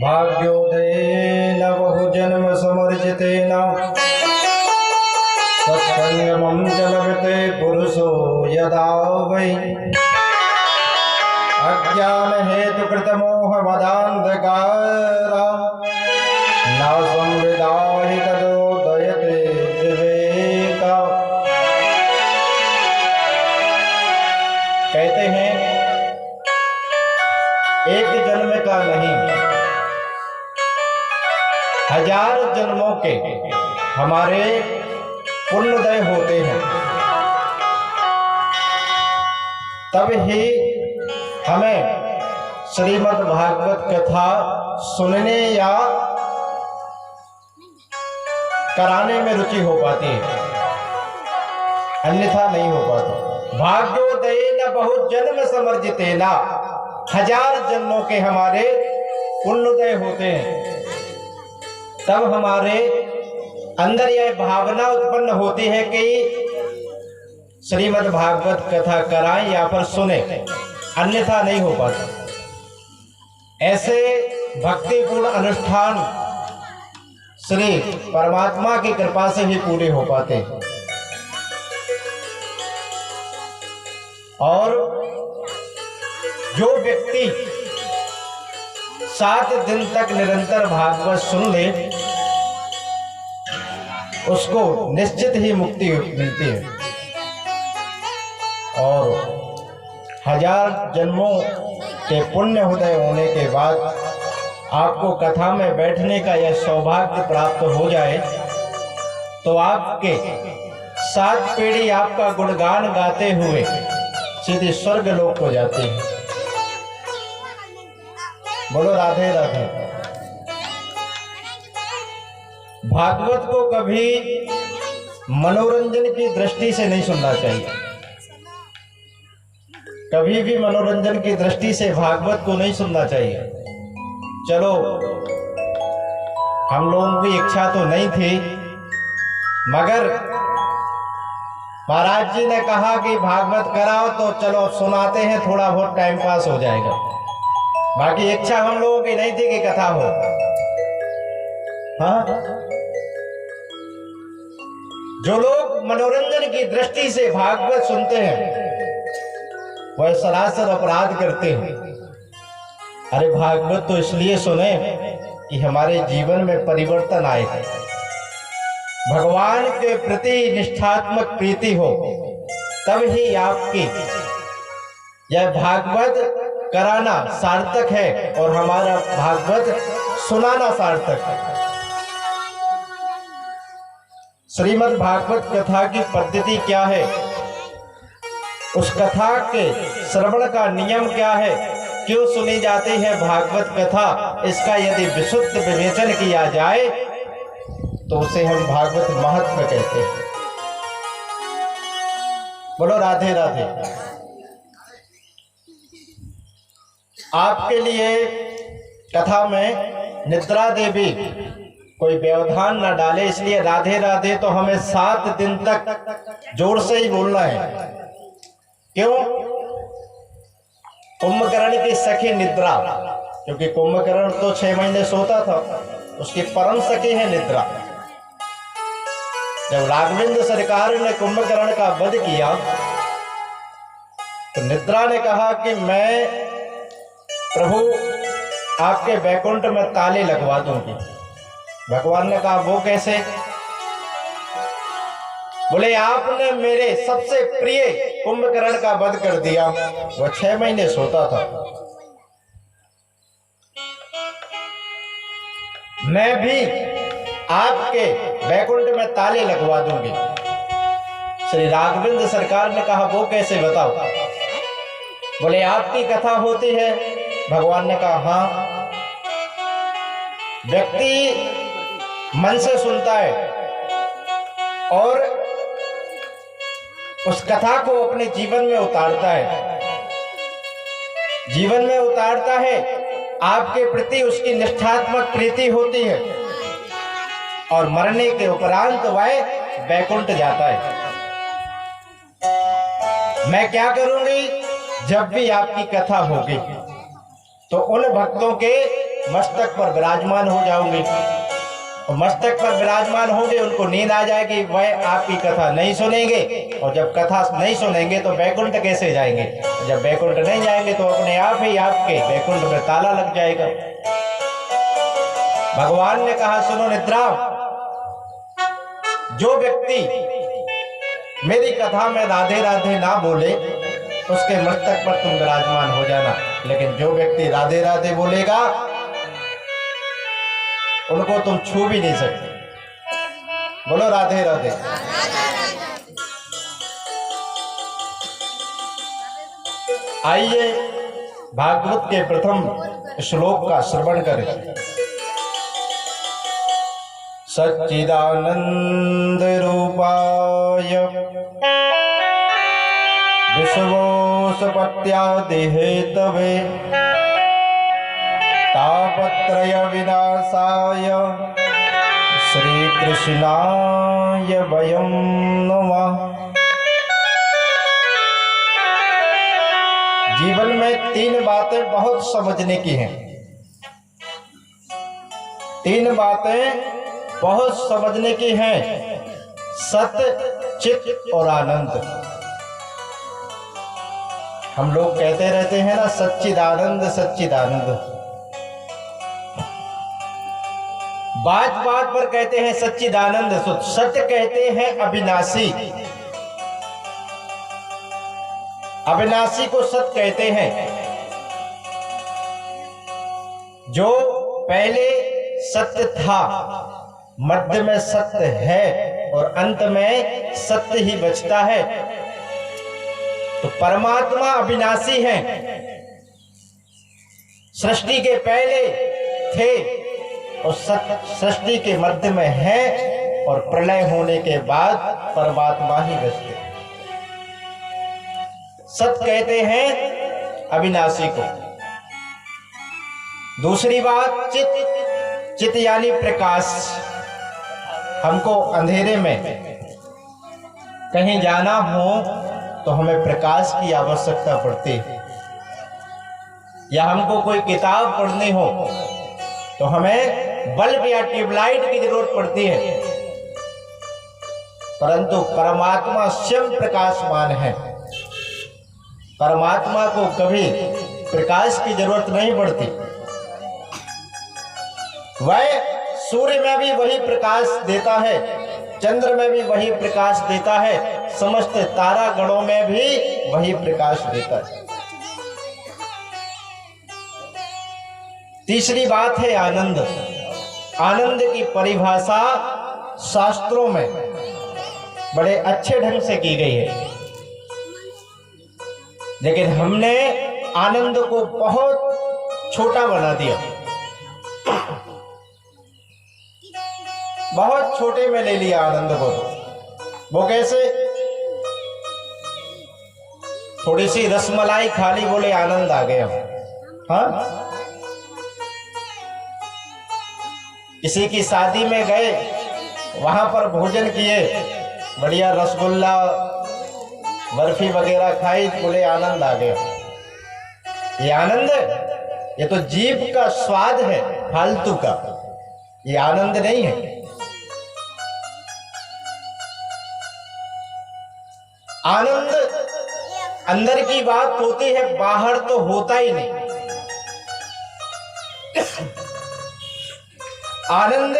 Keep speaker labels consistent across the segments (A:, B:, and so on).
A: भाग्योदयेन बहुजन्म समर्जितेन सत्संगमं च लभते पुरुषो यदा वै अज्ञान हेतु कृत मोह मदान्धकारा न संविदाहि तदोदयते विवेका। कहते हैं एक जन्म का नहीं, हजार जन्मों के हमारे पुण्योदय होते हैं, तब ही हमें श्रीमद् भागवत कथा सुनने या कराने में रुचि हो पाती है, अन्यथा नहीं हो पाता। भाग्योदयेन बहुत जन्म समर्जितेन, हजार जन्मों के हमारे पुण्योदय होते हैं, तब हमारे अंदर यह भावना उत्पन्न होती है कि श्रीमद् भागवत कथा कराएं या फिर सुने, अन्यथा नहीं हो पाता। ऐसे भक्तिपूर्ण अनुष्ठान श्री परमात्मा की कृपा से ही पूरे हो पाते हैं। और जो व्यक्ति 7 दिन तक निरंतर भागवत सुन ले, उसको निश्चित ही मुक्ति मिलती है। और हजार जन्मों के पुण्य उदय होने के बाद आपको कथा में बैठने का यह सौभाग्य प्राप्त हो जाए, तो आपके 7 पीढ़ी आपका गुणगान गाते हुए सीधे स्वर्ग लोक को जाते हैं। बोलो राधे राधे। भागवत को कभी मनोरंजन की दृष्टि से नहीं सुनना चाहिए, कभी भी मनोरंजन की दृष्टि से भागवत को नहीं सुनना चाहिए। चलो, हम लोगों की इच्छा तो नहीं थी, मगर महाराज जी ने कहा कि भागवत कराओ, तो चलो सुनाते हैं, थोड़ा बहुत टाइम पास हो जाएगा। बाकी इच्छा हम लोगों की नहीं थी कि कथा हो। हाँ, जो लोग मनोरंजन की दृष्टि से भागवत सुनते हैं वह सरासर अपराध करते हैं। अरे भागवत तो इसलिए सुने कि हमारे जीवन में परिवर्तन आए, भगवान के प्रति निष्ठात्मक प्रीति हो, तब ही आपकी यह भागवत कराना सार्थक है और हमारा भागवत सुनाना सार्थक है। श्रीमद् भागवत कथा की पद्धति क्या है, उस कथा के श्रवण का नियम क्या है, क्यों सुनी जाती है भागवत कथा, इसका यदि विशुद्ध विवेचन किया जाए तो उसे हम भागवत महत्व कहते हैं। बोलो राधे राधे। आपके लिए कथा में निद्रा देवी कोई व्यवधान न डाले, इसलिए राधे राधे तो हमें 7 दिन तक जोर से ही बोलना है। क्यों? कुंभकर्ण की सखी निद्रा, क्योंकि कुंभकर्ण तो 6 महीने सोता था, उसकी परम सखी है निद्रा। जब राघवेंद्र सरकार ने कुंभकर्ण का वध किया तो निद्रा ने कहा कि मैं प्रभु आपके वैकुंठ में ताले लगवा दूंगी। भगवान ने कहा वो कैसे? बोले आपने मेरे सबसे प्रिय कुंभकर्ण का वध कर दिया, वो 6 महीने सोता था। मैं भी आपके वैकुंठ में ताले लगवा दूंगी। श्री राघवेंद्र सरकार ने कहा वो कैसे, बताओ। बोले आपकी कथा होती है। भगवान ने कहा हाँ। व्यक्ति मन से सुनता है और उस कथा को अपने जीवन में उतारता है, जीवन में उतारता है। आपके प्रति उसकी निष्ठात्मक प्रीति होती है और मरने के उपरांत वह वैकुंठ जाता है। मैं क्या करूंगी? जब भी आपकी कथा होगी तो उन भक्तों के मस्तक पर विराजमान हो जाओगे, और मस्तक पर विराजमान होंगे, उनको नींद आ जाएगी, वह आपकी कथा नहीं सुनेंगे, और जब कथा नहीं सुनेंगे तो वैकुंठ कैसे जाएंगे? जब वैकुंठ नहीं जाएंगे तो अपने आप ही आपके वैकुंठ में ताला लग जाएगा। भगवान ने कहा, सुनो निद्रा, जो व्यक्ति मेरी कथा में राधे राधे ना बोले उसके मस्तक पर तुम विराजमान हो जाना, लेकिन जो व्यक्ति राधे राधे बोलेगा उनको तुम छू भी नहीं सकते। बोलो राधे राधे। आइए भागवत के प्रथम श्लोक का श्रवण करें। सच्चिदानंद रूपाय विश्वोत्पत्त्यादि हेतवे तापत्रय विनाशाय श्री कृष्णाय वयं नमः। जीवन में तीन बातें बहुत समझने की हैं, तीन बातें बहुत समझने की हैं, सत्य, चित और आनंद। हम लोग कहते रहते हैं ना, सच्चिदानंद सच्चिदानंद, बात बात पर कहते हैं सच्चिदानंद। सत्य कहते हैं अविनाशी, अविनाशी को सत्य कहते हैं। जो पहले सत्य था, मध्य में सत्य है और अंत में सत्य ही बचता है, तो परमात्मा अविनाशी है। सृष्टि के पहले थे और सृष्टि के मध्य में है, और प्रलय होने के बाद परमात्मा ही बचते। सत्य कहते हैं अविनाशी को। दूसरी बात चित, चित यानी प्रकाश। हमको अंधेरे में कहीं जाना हो तो हमें प्रकाश की आवश्यकता पड़ती है, या हमको कोई किताब पढ़नी हो तो हमें बल्ब या ट्यूबलाइट की जरूरत पड़ती है, परंतु परमात्मा स्वयं प्रकाशमान है। परमात्मा को कभी प्रकाश की जरूरत नहीं पड़ती। वह सूर्य में भी वही प्रकाश देता है, चंद्र में भी वही प्रकाश देता है, समस्त तारागणों में भी वही प्रकाश देता है। तीसरी बात है आनंद। आनंद की परिभाषा शास्त्रों में बड़े अच्छे ढंग से की गई है, लेकिन हमने आनंद को बहुत छोटा बना दिया, बहुत छोटे में ले लिया आनंद को। वो कैसे? थोड़ी सी रसमलाई खा ली, बोले आनंद आ गया। हाँ, किसी की शादी में गए, वहां पर भोजन किए, बढ़िया रसगुल्ला बर्फी वगैरह खाई, बोले आनंद आ गया। ये आनंद, ये तो जीभ का स्वाद है, फालतू का, ये आनंद नहीं है। आनंद अंदर की बात होती है, बाहर तो होता ही नहीं। आनंद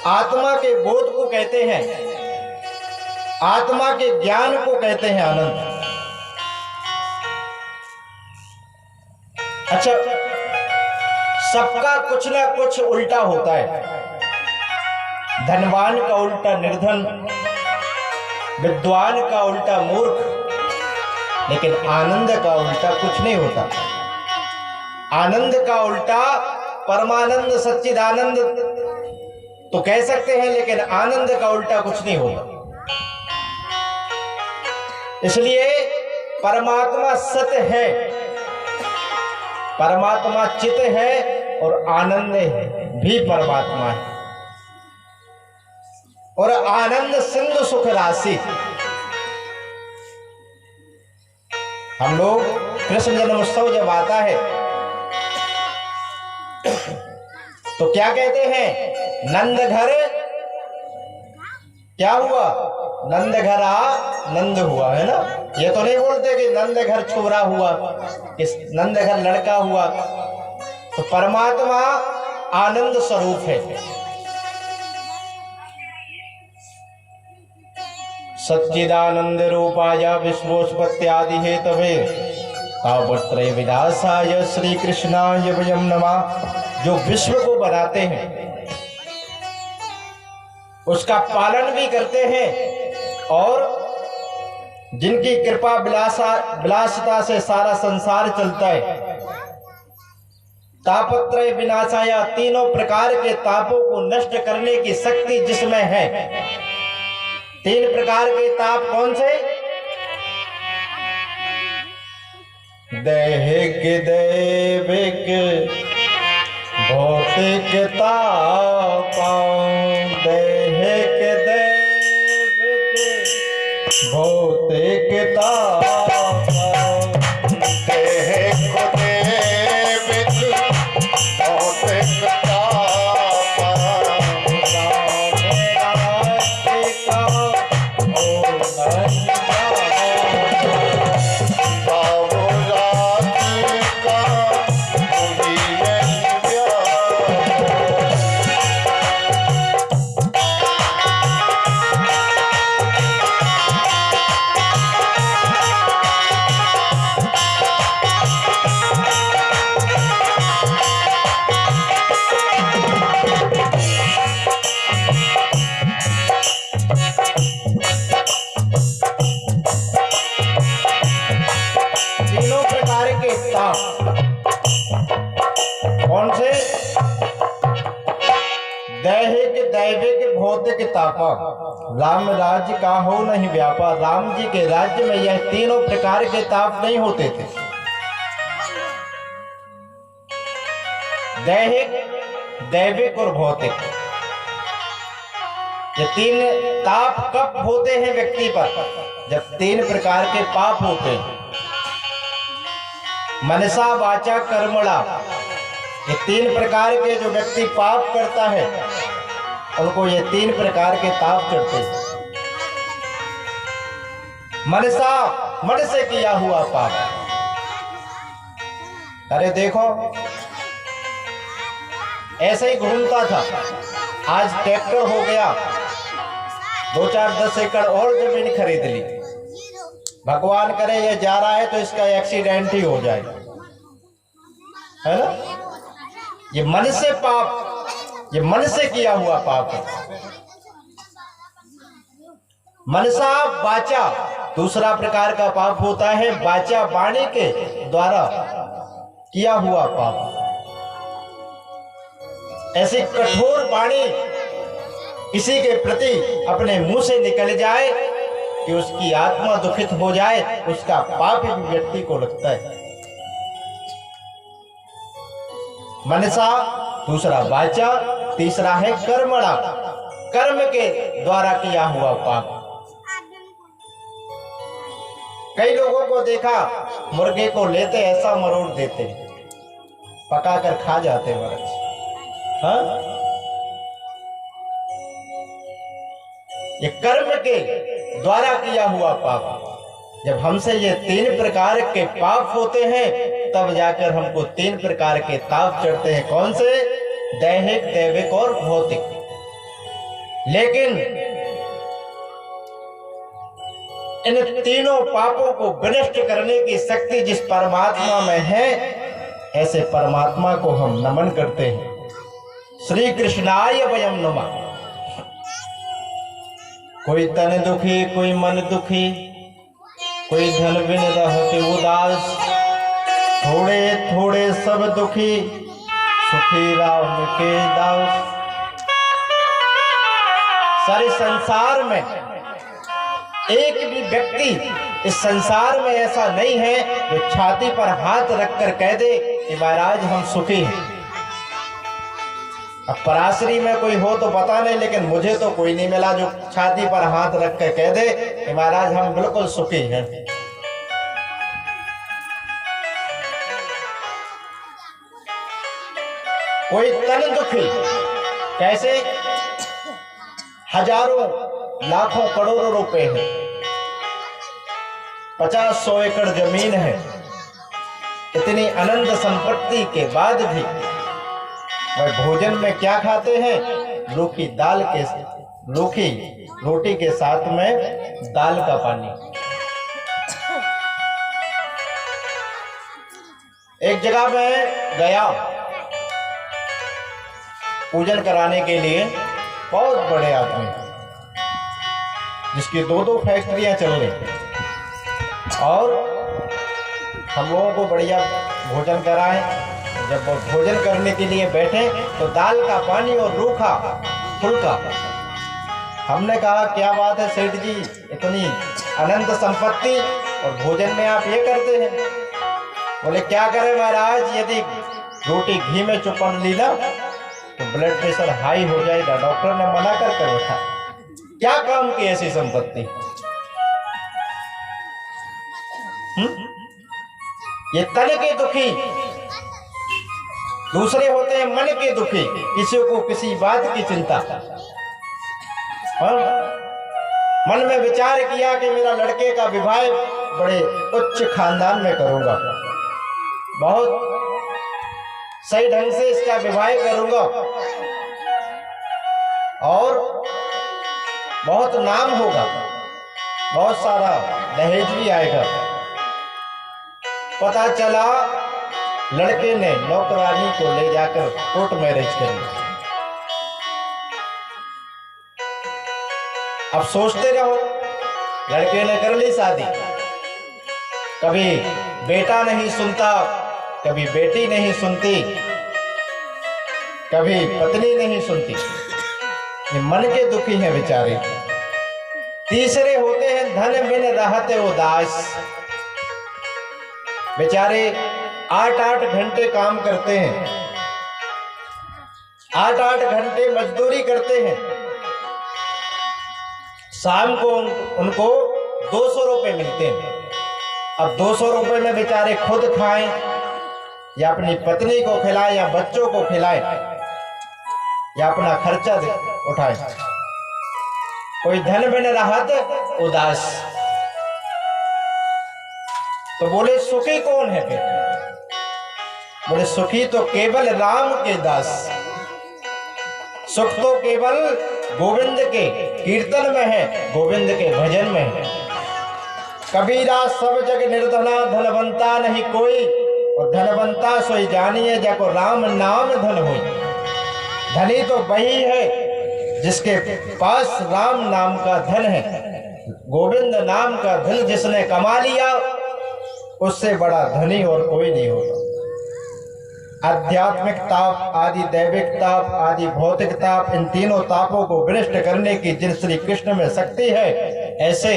A: आत्मा के बोध को कहते हैं, आत्मा के ज्ञान को कहते हैं आनंद। अच्छा, सबका कुछ ना कुछ उल्टा होता है। धनवान का उल्टा निर्धन, विद्वान का उल्टा मूर्ख, लेकिन आनंद का उल्टा कुछ नहीं होता। आनंद का उल्टा परमानंद सच्चिदानंद तो कह सकते हैं, लेकिन आनंद का उल्टा कुछ नहीं होता। इसलिए परमात्मा सत्य है, परमात्मा चित है, और आनंद भी परमात्मा है। और आनंद सिंधु सुख राशि। हम लोग कृष्ण जन्मोत्सव जब आता है तो क्या कहते हैं, नंद घर क्या हुआ, नंद घर नंद हुआ, है ना। ये तो नहीं बोलते कि नंद घर छोरा हुआ, इस नंद घर लड़का हुआ। तो परमात्मा आनंद स्वरूप है। सच्चिदानंद रूपाय विश्वोत्पत्त्यादि हेतवे तापत्रय विनाशाय श्री कृष्णाय वयं नमः। जो विश्व को बनाते हैं, उसका पालन भी करते हैं, और जिनकी कृपा विलासिता से सारा संसार चलता है। तापत्रय विनाशाय, तीनों प्रकार के तापों को नष्ट करने की शक्ति जिसमें है। तीन प्रकार के ताप कौन से, दैहिक दैविक भौतिक ताप, दैहिक दैविक भौतिक ताप,
B: दैहिक दैविक भौतिक ताप,
A: तीनों प्रकार के ताप कौन से, दैहिक दैविक भौतिक ताप। राम राज्य का हो नहीं व्यापा, राम जी के राज्य में यह तीनों प्रकार के ताप नहीं होते थे। दैहिक दैविक और भौतिक, ये तीन ताप कब होते हैं व्यक्ति पर, जब तीन प्रकार के पाप होते हैं। मनसा वाचा कर्मणा, ये तीन प्रकार के जो व्यक्ति पाप करता है, उनको ये तीन प्रकार के ताप चढ़ते हैं। मनसा, मन से किया हुआ पाप। अरे देखो, ऐसे ही घूमता था, आज ट्रैक्टर हो गया, 2-4-10 एकड़ और जमीन खरीद ली। भगवान करे ये जा रहा है तो इसका एक्सीडेंट ही हो जाए, है ना। ये मन से पाप, ये मन से किया हुआ पाप है। मनसा वाचा, दूसरा प्रकार का पाप होता है वाचा, वाणी के द्वारा किया हुआ पाप। ऐसी कठोर वाणी किसी के प्रति अपने मुंह से निकल जाए कि उसकी आत्मा दुखित हो जाए, उसका पाप भी व्यक्ति को लगता है। मनसा, दूसरा वाचा, तीसरा है कर्मणा, कर्म के द्वारा किया हुआ पाप। कई लोगों को देखा, मुर्गे को लेते ऐसा मरोड़ देते, पकाकर खा जाते महाराज। हाँ, ये कर्म के द्वारा किया हुआ पाप। जब हमसे ये तीन प्रकार के पाप होते हैं, तब जाकर हमको तीन प्रकार के ताप चढ़ते हैं। कौन से, दैहिक दैविक और भौतिक। लेकिन इन तीनों पापों को विनष्ट करने की शक्ति जिस परमात्मा में है, ऐसे परमात्मा को हम नमन करते हैं। श्री कृष्णाय वयं नमः। कोई तन दुखी, कोई मन दुखी, कोई धन बिन रहते उदास, थोड़े थोड़े सब दुखी, सुखी राम के दास। सारे संसार में एक भी व्यक्ति इस संसार में ऐसा नहीं है जो छाती पर हाथ रखकर कह दे कि महाराज हम सुखी हैं। अब पराशरी में कोई हो तो पता नहीं, लेकिन मुझे तो कोई नहीं मिला जो छाती पर हाथ रख कर कह दे कि महाराज हम बिल्कुल सुखी हैं। कोई तन दुखी, कैसे? हजारों लाखों करोड़ों रुपए हैं, 50-100 एकड़ जमीन है, इतनी अनंत संपत्ति के बाद भी वह भोजन में क्या खाते हैं? रूखी दाल के, रूखी रोटी के साथ में दाल का पानी। एक जगह में गया पूजन कराने के लिए, बहुत बड़े आदमी जिसकी 2-2 फैक्ट्रियां चल रही, और हम लोगों को बढ़िया भोजन कराएं। जब वो भोजन करने के लिए बैठे तो दाल का पानी और रूखा फुल्का। हमने कहा क्या बात है सेठ जी, इतनी अनंत संपत्ति और भोजन में आप ये करते हैं? बोले क्या करें महाराज, यदि रोटी घी में चुपड़ ली ना तो ब्लड प्रेशर हाई हो जाएगा, डॉक्टर ने मना कर रखा। क्या काम की ऐसी संपत्ति? ये तन के दुखी, दूसरे होते हैं मन के दुखी, किसी को किसी बात की चिंता। मन में विचार किया कि मेरा लड़के का विवाह बड़े उच्च खानदान में करूंगा, बहुत सही ढंग से इसका विवाह करूंगा और बहुत नाम होगा, बहुत सारा दहेज भी आएगा। पता चला लड़के ने नौकरानी को ले जाकर कोर्ट मैरिज कर ली। अब सोचते रहो, लड़के ने कर ली शादी, कभी बेटा नहीं सुनता, कभी बेटी नहीं सुनती, कभी पत्नी नहीं सुनती। ये मन के दुखी हैं बेचारे। तीसरे होते हैं धन बिन रहते उदास, बेचारे 8-8 घंटे काम करते हैं, 8-8 घंटे मजदूरी करते हैं, शाम को उनको 200 रुपए मिलते हैं। अब 200 रुपए में बेचारे खुद खाएं या अपनी पत्नी को खिलाएं या बच्चों को खिलाएं या अपना खर्चा उठाएं। कोई धन बिन रहत उदास। तो बोले सुखी कौन है फिर? बोले सुखी तो केवल राम के दास, सुख तो केवल गोविंद के कीर्तन में है, गोविंद के भजन में है। कबीरा सब जग निर्धना, धनवंता नहीं कोई, और धनवंता सोई जानिए जाको राम नाम धन होई। धनी तो वही है जिसके पास राम नाम का धन है, गोविंद नाम का धन जिसने कमा लिया, उससे बड़ा धनी और कोई नहीं होता। आध्यात्मिक ताप, आदि दैविक ताप, आदि भौतिक ताप, इन तीनों तापों को विनष्ट करने की जिन श्री कृष्ण में शक्ति है, ऐसे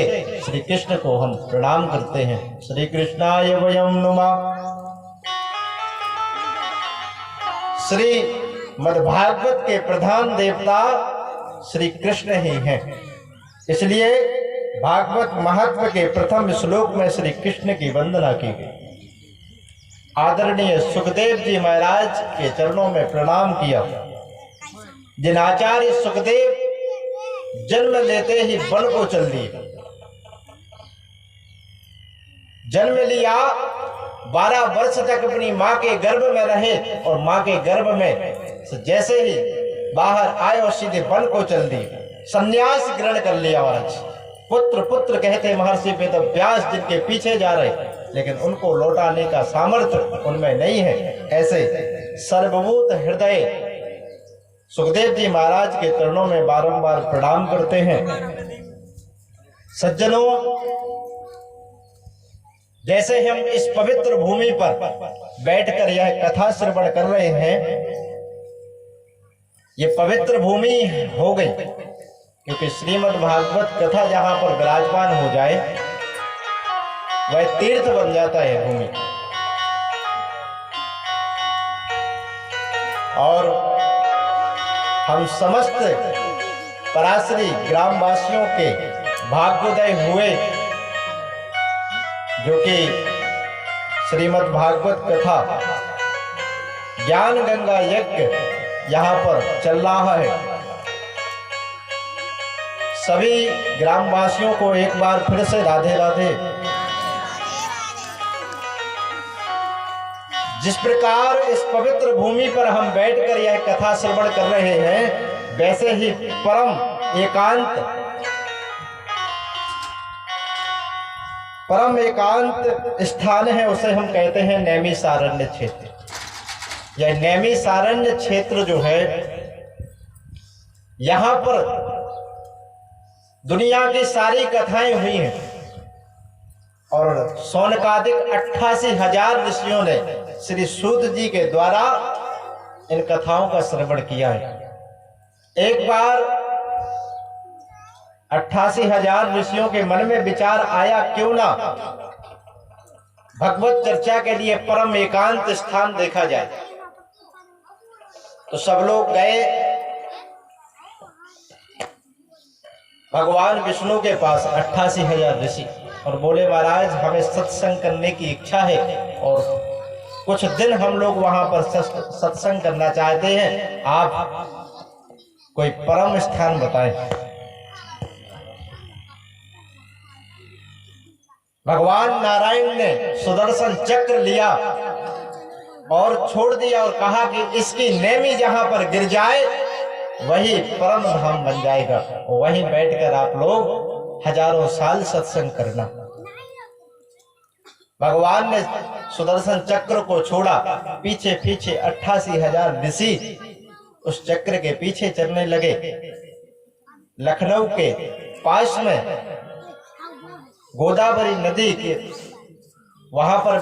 A: श्री कृष्ण को हम प्रणाम करते हैं। श्री कृष्णाय वयं नुमः। श्री मद्भागवत के प्रधान देवता श्री कृष्ण ही हैं, इसलिए भागवत महत्व के प्रथम श्लोक में श्री कृष्ण की वंदना की गई। आदरणीय सुखदेव जी महाराज के चरणों में प्रणाम किया। जिन आचार्य सुखदेव जन्म लेते ही वन को चल दिए, जन्म लिया, 12 वर्ष तक अपनी मां के गर्भ में रहे और मां के गर्भ में जैसे ही बाहर आए और सीधे वन को चल दिए, संन्यास ग्रहण कर लिया महाराज। पुत्र पुत्र कहते महर्षि वेदव्यास जिनके पीछे जा रहे, लेकिन उनको लौटाने का सामर्थ्य उनमें नहीं है। ऐसे सर्वभूत हृदय सुखदेव जी महाराज के चरणों में बारंबार प्रणाम करते हैं। सज्जनों, जैसे हम इस पवित्र भूमि पर बैठकर यह कथा श्रवण कर रहे हैं, ये पवित्र भूमि हो गई, क्योंकि श्रीमद् भागवत कथा जहां पर विराजमान हो जाए वह तीर्थ बन जाता है भूमि। और हम समस्त पराशरी ग्रामवासियों के भाग्योदय हुए, जो कि श्रीमद् भागवत कथा ज्ञान गंगा यज्ञ यहाँ पर चल रहा है। सभी ग्रामवासियों को एक बार फिर से राधे राधे। जिस प्रकार इस पवित्र भूमि पर हम बैठकर यह कथा श्रवण कर रहे हैं, वैसे ही परम एकांत स्थान है, उसे हम कहते हैं नैमिषारण्य क्षेत्र। यह नैमिषारण्य क्षेत्र जो है, यहाँ पर दुनिया की सारी कथाएं हुई हैं और सौनकादिक 88,000 ऋषियों ने श्री सूत जी के द्वारा इन कथाओं का श्रवण किया है। एक बार 88,000 ऋषियों के मन में विचार आया, क्यों ना भगवत चर्चा के लिए परम एकांत स्थान देखा जाए। तो सब लोग गए भगवान विष्णु के पास, 88,000 ऋषि, और बोले महाराज हमें सत्संग करने की इच्छा है और कुछ दिन हम लोग वहां पर सत्संग करना चाहते हैं, आप कोई परम स्थान बताएं। भगवान नारायण ने सुदर्शन चक्र लिया और छोड़ दिया और कहा कि इसकी नेमी जहां पर गिर जाए वही परम धाम बन जाएगा, वहीं बैठकर आप लोग हजारों साल सत्संग करना। भगवान ने सुदर्शन चक्र को छोड़ा, पीछे पीछे 88,000 ऋषि उस चक्र के पीछे चलने लगे। लखनऊ के पास में गोदावरी नदी के वहां पर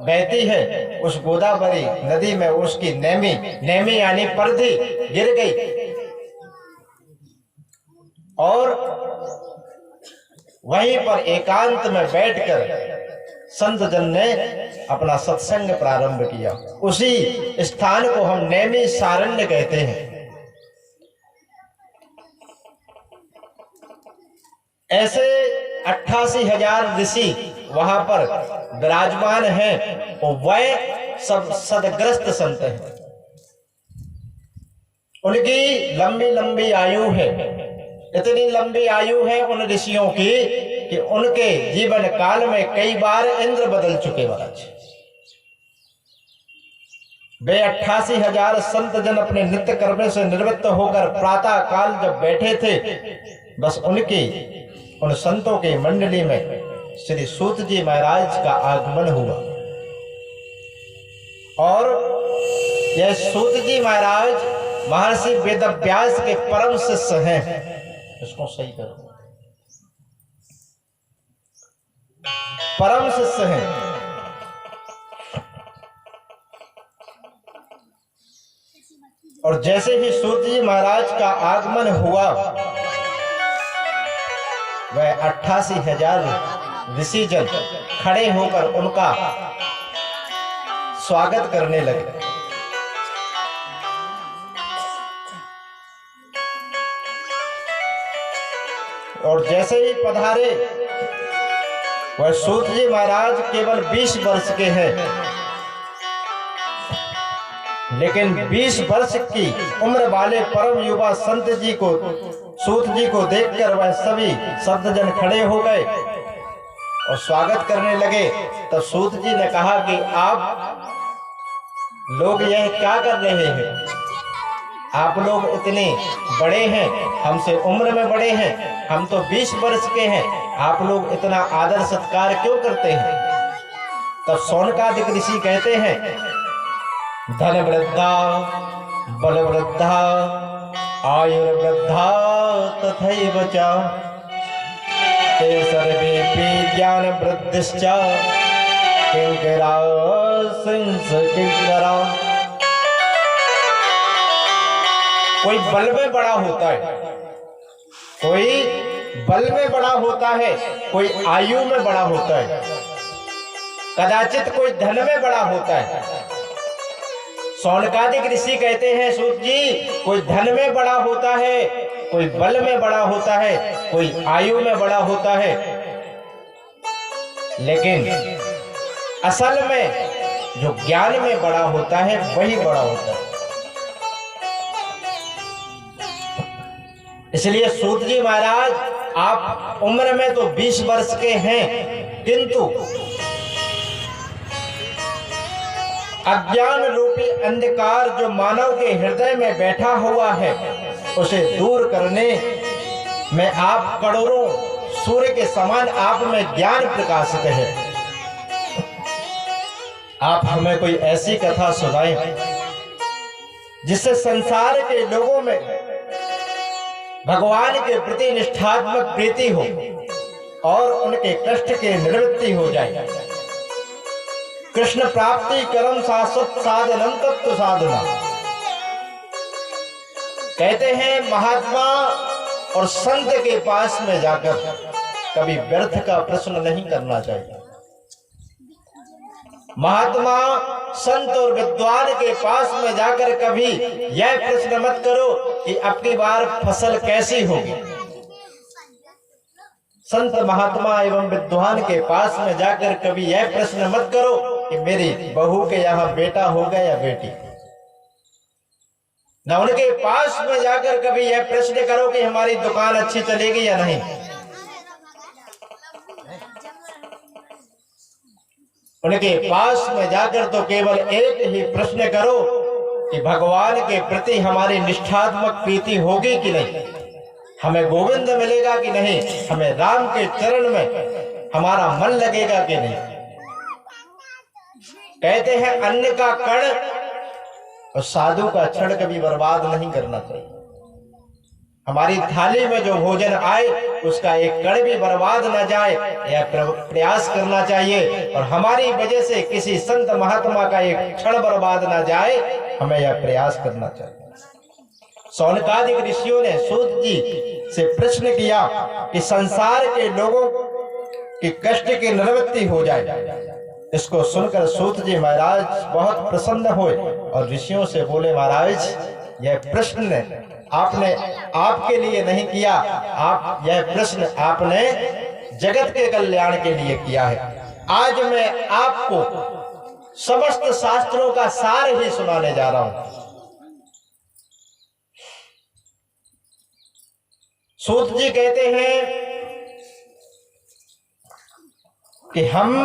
A: बहती है, उस गोदावरी नदी में उसकी नेमी यानी परधी गिर गई और वहीं पर एकांत में बैठकर संत जन ने अपना सत्संग प्रारंभ किया। उसी स्थान को हम नैमिषारण्य कहते हैं। ऐसे 88,000 ऋषि वहां पर विराजमान हैं और वह सब सदग्रस्त संत हैं। उनकी लंबी लंबी आयु है, इतनी लंबी आयु है उन ऋषियों की कि उनके जीवन काल में कई बार इंद्र बदल चुके महाराज। वे 88,000 संत जन अपने नित्य कर्म से निवृत्त होकर प्रातः काल जब बैठे थे, बस उन संतों के मंडली में श्री सूत जी महाराज का आगमन हुआ और यह सूत जी महाराज महर्षि वेदव्यास के परम शिष्य हैं। इसको सही करो, परम शिष्य हैं। और जैसे ही सूत जी महाराज का आगमन हुआ, वह 88,000 ऋषि जन खड़े होकर उनका स्वागत करने लगे। और जैसे ही पधारे, वह सूत जी महाराज केवल 20 वर्ष के हैं, लेकिन 20 वर्ष की उम्र वाले परम युवा संत जी को, सूत जी को देखकर वह सभी संत जन खड़े हो गए और स्वागत करने लगे। तब सूत जी ने कहा कि आप लोग यह क्या कर रहे हैं? आप लोग इतने बड़े हैं, हमसे उम्र में बड़े हैं, हम तो 20 वर्ष के हैं, आप लोग इतना आदर सत्कार क्यों करते हैं? तब सौनकादिक ऋषि कहते हैं, धन वृद्धा बल वृद्धा आयुर्वृद्धा तथैव च ते सर्वेपि ज्ञान वृद्धिश्च किंकरा किंकरा। कोई बल में बड़ा होता है, कोई बल में बड़ा होता है, कोई आयु में बड़ा होता है, कदाचित कोई धन में बड़ा होता है। सौनकादिक ऋषि कहते हैं, सूत जी, कोई धन में बड़ा होता है, कोई बल में बड़ा होता है, कोई आयु में बड़ा होता है, लेकिन असल में जो ज्ञान में बड़ा होता है वही बड़ा होता है। इसलिए सूत जी महाराज, आप उम्र में तो 20 वर्ष के हैं, किंतु अज्ञान रूपी अंधकार जो मानव के हृदय में बैठा हुआ है उसे दूर करने में आप करोड़ों सूर्य के समान आप में ज्ञान प्रकाशित है। आप हमें कोई ऐसी कथा सुनाएं जिससे संसार के लोगों में भगवान के प्रति निष्ठात्मक प्रीति हो और उनके कष्ट की निवृत्ति हो जाए। कृष्ण प्राप्ति कर्म शाश्वत साधनम तत्व साधना। कहते हैं महात्मा और संत के पास में जाकर कभी व्यर्थ का प्रश्न नहीं करना चाहिए। महात्मा संत और विद्वान के पास में जाकर कभी यह प्रश्न मत करो कि अबकी बार फसल कैसी होगी। संत महात्मा एवं विद्वान के पास में जाकर कभी यह प्रश्न मत करो कि मेरी बहू के यहाँ बेटा होगा या बेटी। न उनके पास में जाकर कभी यह प्रश्न करो कि हमारी दुकान अच्छी चलेगी या नहीं। उनके पास में जाकर तो केवल एक ही प्रश्न करो कि भगवान के प्रति हमारी निष्ठात्मक प्रीति होगी कि नहीं, हमें गोविंद मिलेगा कि नहीं, हमें राम के चरण में हमारा मन लगेगा कि नहीं। कहते हैं अन्न का कण और साधु का क्षण कभी बर्बाद नहीं करना चाहिए। हमारी थाली में जो भोजन आए उसका एक कण भी बर्बाद न जाए, यह प्रयास करना चाहिए। और हमारी वजह से किसी संत महात्मा का एक क्षण बर्बाद न जाए, हमें यह प्रयास करना चाहिए। शौनकादिक ऋषियों ने सूत जी से प्रश्न किया कि संसार के लोगों की कष्ट की निवृत्ति हो जाए। इसको सुनकर सूत जी महाराज बहुत प्रसन्न हुए और ऋषियों से बोले, महाराज यह प्रश्न आपने आपके लिए नहीं किया, आप यह प्रश्न आपने जगत के कल्याण के लिए किया है। आज मैं आपको समस्त शास्त्रों का सार ही सुनाने जा रहा हूं। सूत जी कहते हैं कि हम